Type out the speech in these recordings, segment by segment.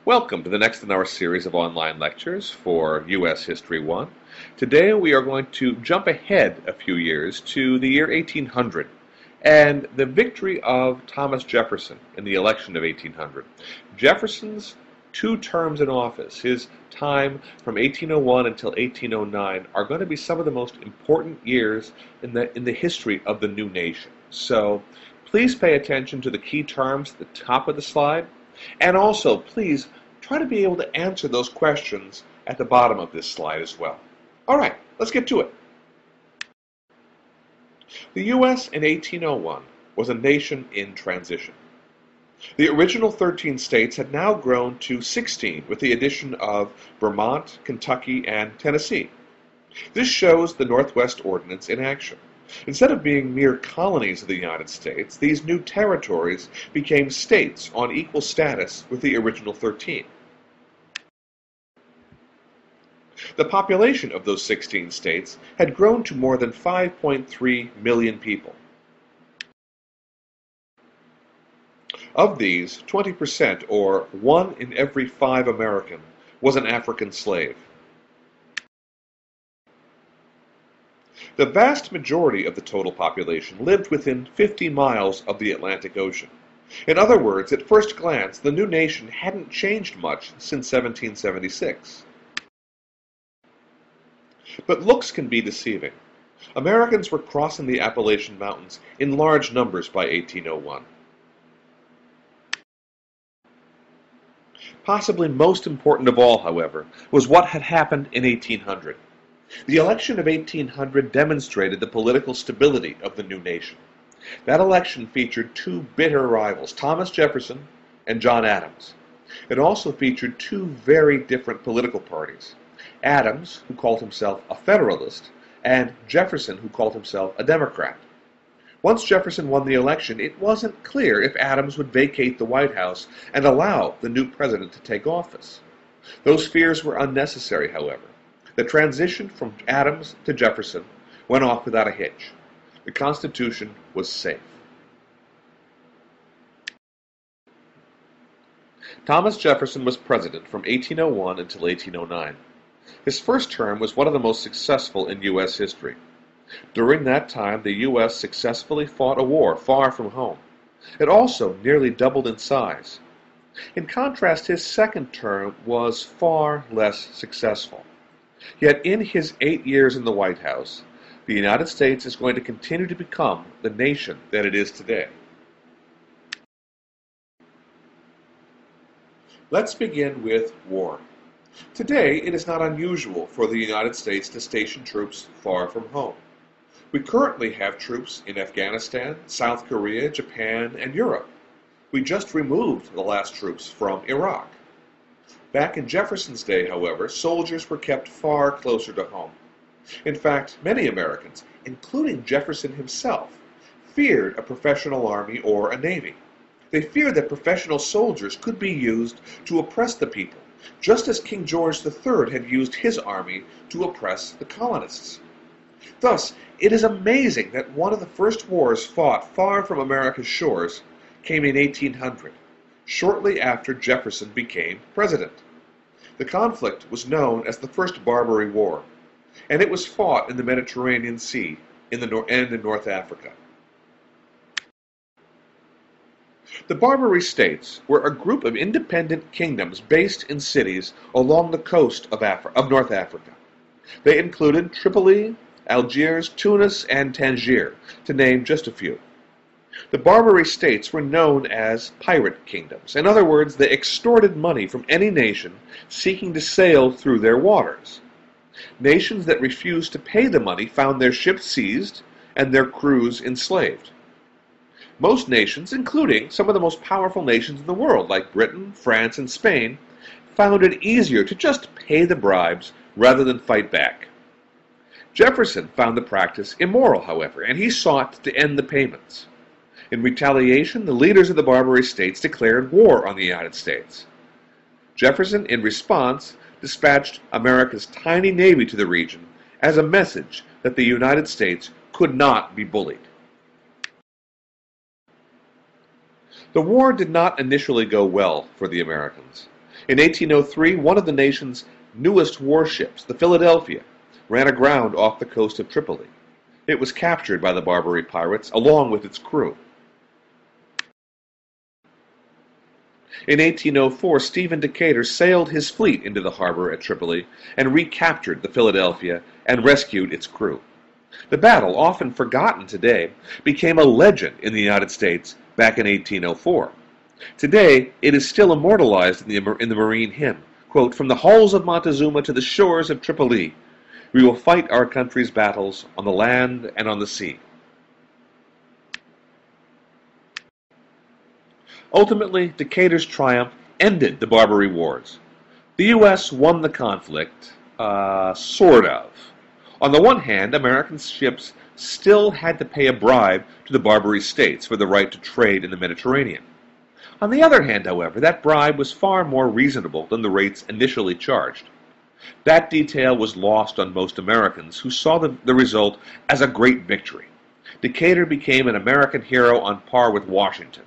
Welcome to the next in our series of online lectures for U.S. History 1. Today we are going to jump ahead a few years to the year 1800 and the victory of Thomas Jefferson in the election of 1800. Jefferson's 2 terms in office, his time from 1801 until 1809, are going to be some of the most important years in the history of the new nation. So please pay attention to the key terms at the top of the slide. And also, please try to be able to answer those questions at the bottom of this slide as well. All right, let's get to it. The U.S. in 1801 was a nation in transition. The original 13 states had now grown to 16 with the addition of Vermont, Kentucky, and Tennessee. This shows the Northwest Ordinance in action. Instead of being mere colonies of the United States, these new territories became states on equal status with the original 13. The population of those 16 states had grown to more than 5.3 million people. Of these, 20%, or 1 in every 5 American, was an African slave. The vast majority of the total population lived within 50 miles of the Atlantic Ocean. In other words, at first glance, the new nation hadn't changed much since 1776. But looks can be deceiving. Americans were crossing the Appalachian Mountains in large numbers by 1801. Possibly most important of all, however, was what had happened in 1800. The election of 1800 demonstrated the political stability of the new nation. That election featured 2 bitter rivals, Thomas Jefferson and John Adams. It also featured 2 very different political parties. Adams, who called himself a Federalist, and Jefferson, who called himself a Democrat. Once Jefferson won the election, it wasn't clear if Adams would vacate the White House and allow the new president to take office. Those fears were unnecessary, however. The transition from Adams to Jefferson went off without a hitch. The Constitution was safe. Thomas Jefferson was president from 1801 until 1809. His first term was one of the most successful in U.S. history. During that time, the U.S. successfully fought a war far from home. It also nearly doubled in size. In contrast, his second term was far less successful. Yet in his 8 years in the White House, the United States is going to continue to become the nation that it is today. Let's begin with war. Today, it is not unusual for the United States to station troops far from home. We currently have troops in Afghanistan, South Korea, Japan, and Europe. We just removed the last troops from Iraq. Back in Jefferson's day, however, soldiers were kept far closer to home. In fact, many Americans, including Jefferson himself, feared a professional army or a navy. They feared that professional soldiers could be used to oppress the people, just as King George III had used his army to oppress the colonists. Thus, it is amazing that one of the first wars fought far from America's shores came in 1800, shortly after Jefferson became president. The conflict was known as the First Barbary War, and it was fought in the Mediterranean Sea and in North Africa. The Barbary States were a group of independent kingdoms based in cities along the coast of North Africa. They included Tripoli, Algiers, Tunis, and Tangier, to name just a few. The Barbary States were known as pirate kingdoms. In other words, they extorted money from any nation seeking to sail through their waters. Nations that refused to pay the money found their ships seized and their crews enslaved. Most nations, including some of the most powerful nations in the world, like Britain, France, and Spain, found it easier to just pay the bribes rather than fight back. Jefferson found the practice immoral, however, and he sought to end the payments. In retaliation, the leaders of the Barbary States declared war on the United States. Jefferson, in response, dispatched America's tiny navy to the region as a message that the United States could not be bullied. The war did not initially go well for the Americans. In 1803, one of the nation's newest warships, the Philadelphia, ran aground off the coast of Tripoli. It was captured by the Barbary pirates along with its crew. In 1804, Stephen Decatur sailed his fleet into the harbor at Tripoli and recaptured the Philadelphia and rescued its crew. The battle, often forgotten today, became a legend in the United States back in 1804. Today, it is still immortalized in the Marine hymn, quote, "From the halls of Montezuma to the shores of Tripoli, we will fight our country's battles on the land and on the sea." Ultimately, Decatur's triumph ended the Barbary Wars. The U.S. won the conflict, sort of. On the one hand, American ships still had to pay a bribe to the Barbary states for the right to trade in the Mediterranean. On the other hand, however, that bribe was far more reasonable than the rates initially charged. That detail was lost on most Americans, who saw the result as a great victory. Decatur became an American hero on par with Washington.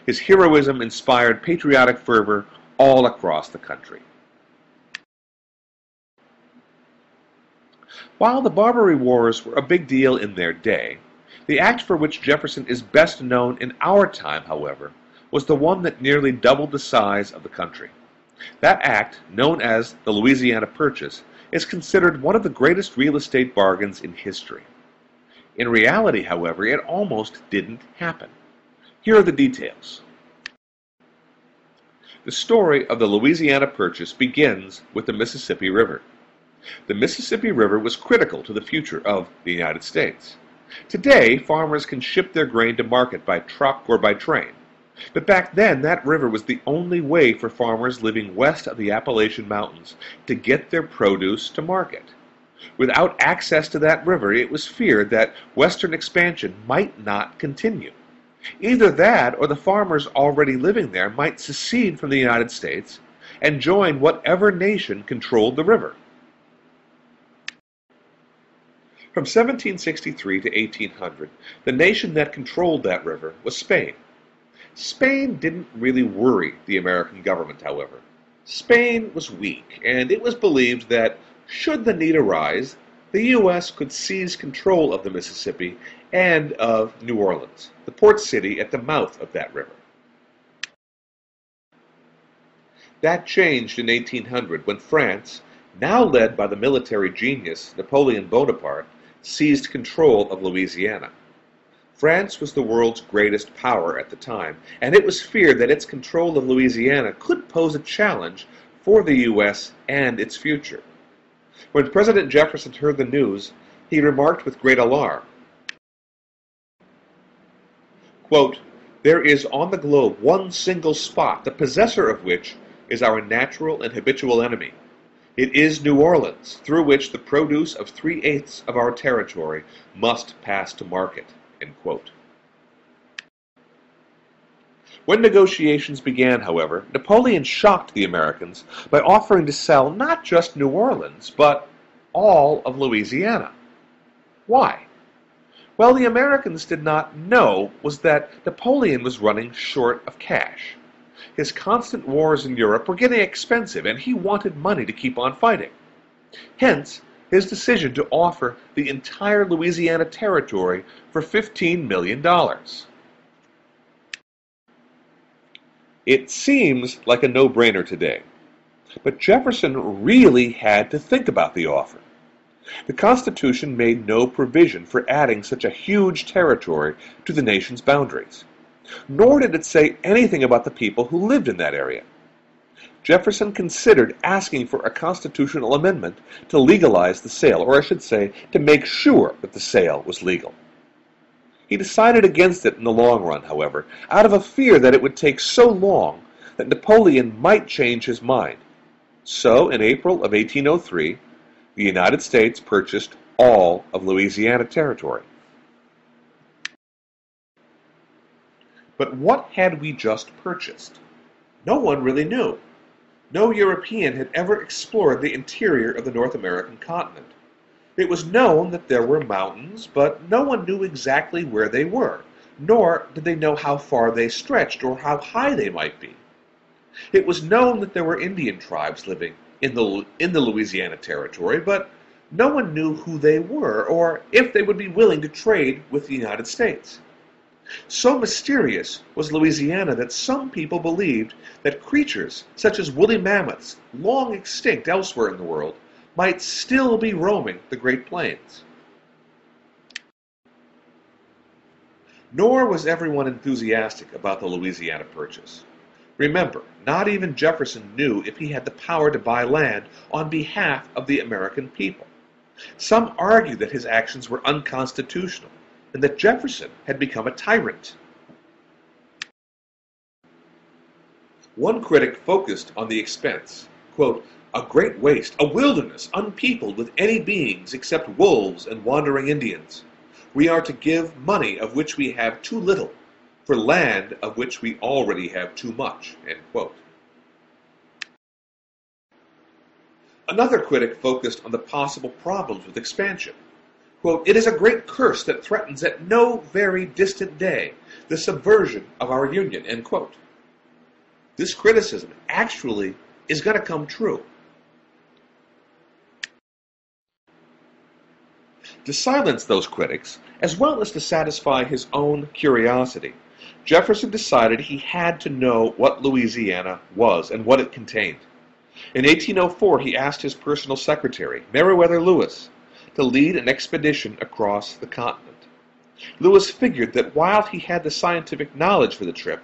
His heroism inspired patriotic fervor all across the country. While the Barbary Wars were a big deal in their day, the act for which Jefferson is best known in our time, however, was the one that nearly doubled the size of the country. That act, known as the Louisiana Purchase, is considered one of the greatest real estate bargains in history. In reality, however, it almost didn't happen. Here are the details. The story of the Louisiana Purchase begins with the Mississippi River. The Mississippi River was critical to the future of the United States. Today, farmers can ship their grain to market by truck or by train. But back then, that river was the only way for farmers living west of the Appalachian Mountains to get their produce to market. Without access to that river, it was feared that western expansion might not continue. Either that or the farmers already living there might secede from the United States and join whatever nation controlled the river. From 1763 to 1800, the nation that controlled that river was Spain. Spain didn't really worry the American government, however. Spain was weak, and it was believed that, should the need arise, the U.S. could seize control of the Mississippi and of New Orleans, the port city at the mouth of that river. That changed in 1800 when France, now led by the military genius Napoleon Bonaparte, seized control of Louisiana. France was the world's greatest power at the time, and it was feared that its control of Louisiana could pose a challenge for the U.S. and its future. When President Jefferson heard the news, he remarked with great alarm, quote, "There is on the globe one single spot, the possessor of which is our natural and habitual enemy. It is New Orleans, through which the produce of 3/8 of our territory must pass to market." End quote. When negotiations began, however, Napoleon shocked the Americans by offering to sell not just New Orleans, but all of Louisiana. Why? Well, the Americans did not know was that Napoleon was running short of cash. His constant wars in Europe were getting expensive, and he wanted money to keep on fighting. Hence, his decision to offer the entire Louisiana Territory for $15 million. It seems like a no-brainer today, but Jefferson really had to think about the offer. The Constitution made no provision for adding such a huge territory to the nation's boundaries, nor did it say anything about the people who lived in that area. Jefferson considered asking for a constitutional amendment to legalize the sale, or I should say, to make sure that the sale was legal. He decided against it in the long run, however, out of a fear that it would take so long that Napoleon might change his mind. So, in April of 1803, the United States purchased all of Louisiana Territory. But what had we just purchased? No one really knew. No European had ever explored the interior of the North American continent. It was known that there were mountains, but no one knew exactly where they were, nor did they know how far they stretched or how high they might be. It was known that there were Indian tribes living in the Louisiana Territory, but no one knew who they were or if they would be willing to trade with the United States. So mysterious was Louisiana that some people believed that creatures such as woolly mammoths, long extinct elsewhere in the world, might still be roaming the Great Plains. Nor was everyone enthusiastic about the Louisiana Purchase. Remember, not even Jefferson knew if he had the power to buy land on behalf of the American people. Some argued that his actions were unconstitutional and that Jefferson had become a tyrant. One critic focused on the expense. Quote, "A great waste, a wilderness unpeopled with any beings except wolves and wandering Indians. We are to give money of which we have too little, for land of which we already have too much." End quote. Another critic focused on the possible problems with expansion. Quote, "It is a great curse that threatens at no very distant day the subversion of our Union." End quote. This criticism actually is going to come true. To silence those critics, as well as to satisfy his own curiosity, Jefferson decided he had to know what Louisiana was and what it contained. In 1804, he asked his personal secretary, Meriwether Lewis, to lead an expedition across the continent. Lewis figured that while he had the scientific knowledge for the trip,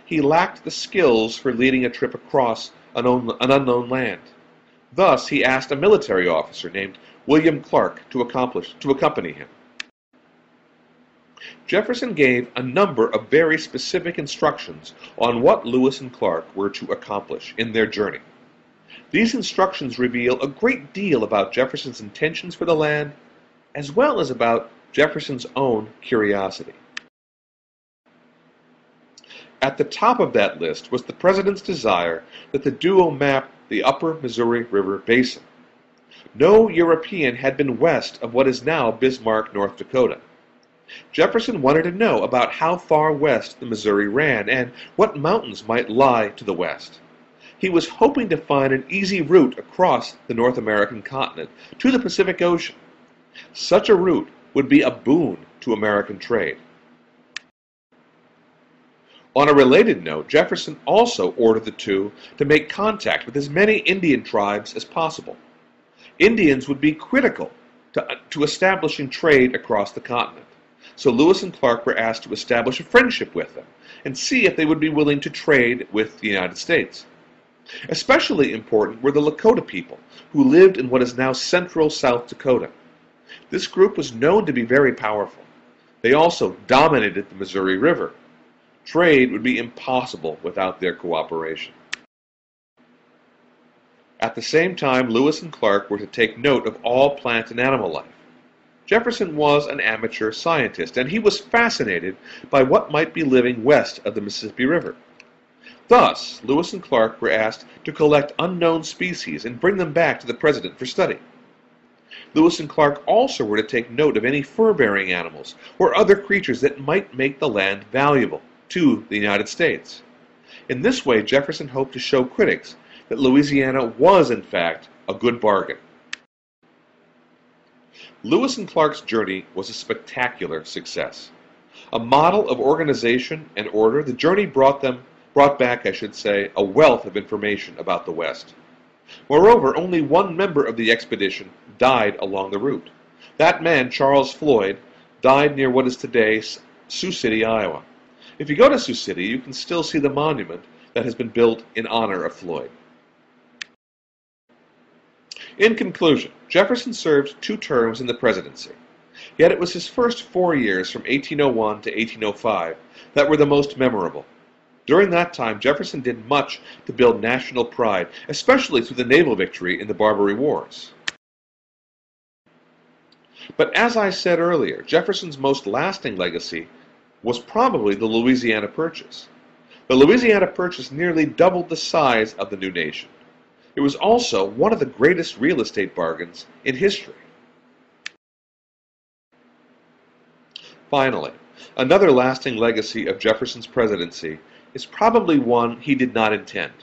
he lacked the skills for leading a trip across an unknown land. Thus, he asked a military officer named William Clark to accompany him. Jefferson gave a number of very specific instructions on what Lewis and Clark were to accomplish in their journey. These instructions reveal a great deal about Jefferson's intentions for the land, as well as about Jefferson's own curiosity. At the top of that list was the President's desire that the duo map the upper Missouri River basin. No European had been west of what is now Bismarck, North Dakota. Jefferson wanted to know about how far west the Missouri ran and what mountains might lie to the west. He was hoping to find an easy route across the North American continent to the Pacific Ocean. Such a route would be a boon to American trade. On a related note, Jefferson also ordered the two to make contact with as many Indian tribes as possible. Indians would be critical to establishing trade across the continent, so Lewis and Clark were asked to establish a friendship with them and see if they would be willing to trade with the United States. Especially important were the Lakota people, who lived in what is now central South Dakota. This group was known to be very powerful. They also dominated the Missouri River. Trade would be impossible without their cooperation. At the same time, Lewis and Clark were to take note of all plant and animal life. Jefferson was an amateur scientist, and he was fascinated by what might be living west of the Mississippi River. Thus, Lewis and Clark were asked to collect unknown species and bring them back to the President for study. Lewis and Clark also were to take note of any fur-bearing animals or other creatures that might make the land valuable to the United States. In this way, Jefferson hoped to show critics that Louisiana was, in fact, a good bargain. Lewis and Clark's journey was a spectacular success. A model of organization and order, the journey brought back, a wealth of information about the West. Moreover, only one member of the expedition died along the route. That man, Charles Floyd, died near what is today Sioux City, Iowa. If you go to Sioux City, you can still see the monument that has been built in honor of Floyd. In conclusion, Jefferson served 2 terms in the presidency. Yet it was his first 4 years from 1801 to 1805 that were the most memorable. During that time, Jefferson did much to build national pride, especially through the naval victory in the Barbary Wars. But as I said earlier, Jefferson's most lasting legacy was probably the Louisiana Purchase. The Louisiana Purchase nearly doubled the size of the new nation. It was also one of the greatest real estate bargains in history. Finally, another lasting legacy of Jefferson's presidency is probably one he did not intend.